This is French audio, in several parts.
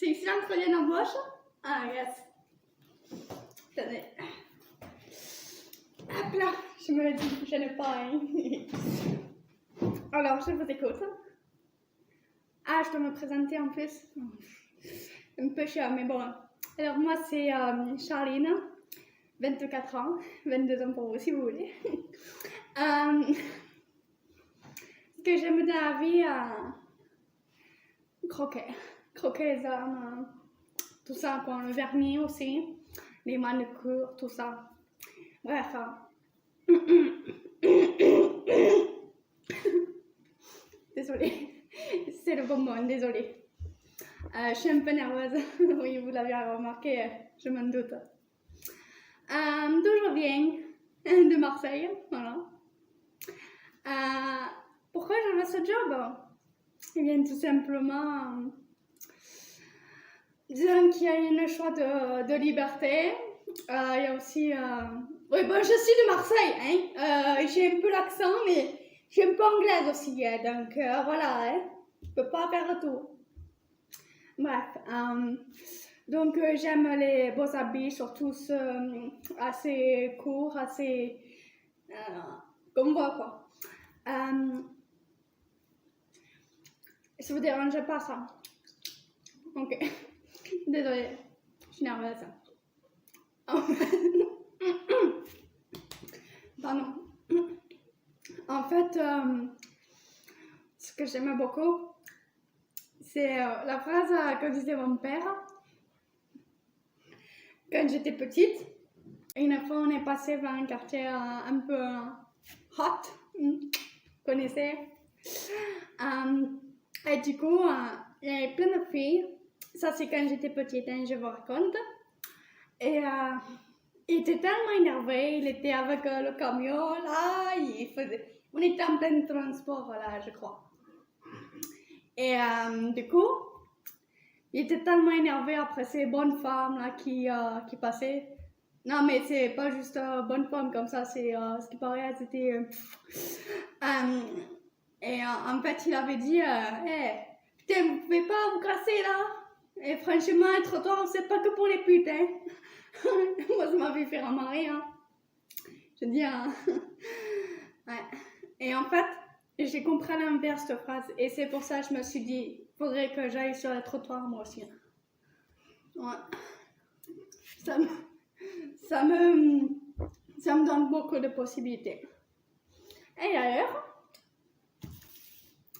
C'est ici l'entrée dans la bouche? Ah, yes. Attendez. Hop là, je me dis, je n'ai pas. Hein. Alors, je vous écoute. Ah, je dois me présenter en plus. Un peu cher, mais bon. Alors, moi, c'est Charline, 24 ans, 22 ans pour vous, si vous voulez. Ce que j'aime dans la vie, croquer les hommes, tout ça, quoi, le vernis aussi, les manucures, tout ça. Bref. Désolée, c'est le bonbon, désolée. Je suis un peu nerveuse, oui, vous l'avez remarqué, je m'en doute. D'où je viens, de Marseille, voilà. Pourquoi je veux ce job? Eh bien, tout simplement, disons qu'il y a un choix de liberté. Il y a aussi... Oui, bon, je suis de Marseille, hein. J'ai un peu l'accent, mais je suis un peu anglaise aussi, hein, donc voilà, hein. Je peux pas faire tout. Bref, donc j'aime les beaux habits, surtout assez courts, assez... comme moi, quoi. Ça vous dérange pas, ça? Ok. Désolée, je suis nerveuse. Pardon. En fait, ce que j'aime beaucoup, c'est la phrase que disait mon père quand j'étais petite. Une fois, on est passé vers un quartier un peu hot, vous connaissez. Et du coup, il y avait plein de filles. Ça, c'est quand j'étais petite, hein, je vous raconte. Et il était tellement énervé, il était avec le camion, là, on était en plein transport, là, je crois. Et du coup, il était tellement énervé après ces bonnes femmes là, qui passaient. Non, mais c'est pas juste bonnes femmes comme ça, c'est ce qui paraît, c'était... et en fait, il avait dit, hey, putain, vous pouvez pas vous casser là. Et franchement, un trottoir, c'est pas que pour les putes, hein. Moi, ça m'avait fait remarrer, hein. Je dis, ouais. Et en fait, j'ai compris à l'inverse cette phrase. Et c'est pour ça que je me suis dit, faudrait que j'aille sur le trottoir, moi aussi. Ouais. Ça me donne beaucoup de possibilités. Et d'ailleurs,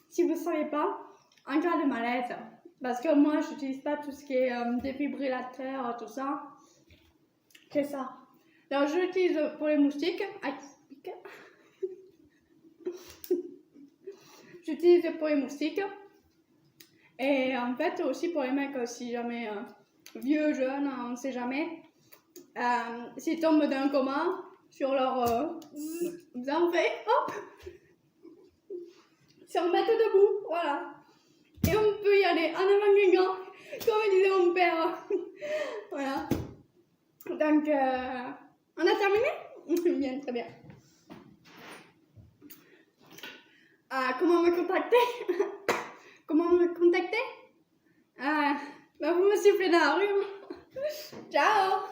si vous ne savez pas, en cas de malaise, parce que moi, je n'utilise pas tout ce qui est défibrillateur, tout ça. C'est ça. Donc, je l'utilise pour les moustiques. J'utilise pour les moustiques. Et en fait, aussi pour les mecs, si jamais vieux, jeunes, on ne sait jamais. S'ils tombent d'un coma, sur leur... vous en faites, hop, se remettre debout, voilà. Et on peut y aller en avant guingant, comme disait mon père. Voilà. Donc, on a terminé? Bien, très bien. Comment me contacter? Comment me contacter? Vous me sifflez dans la rue. Ciao!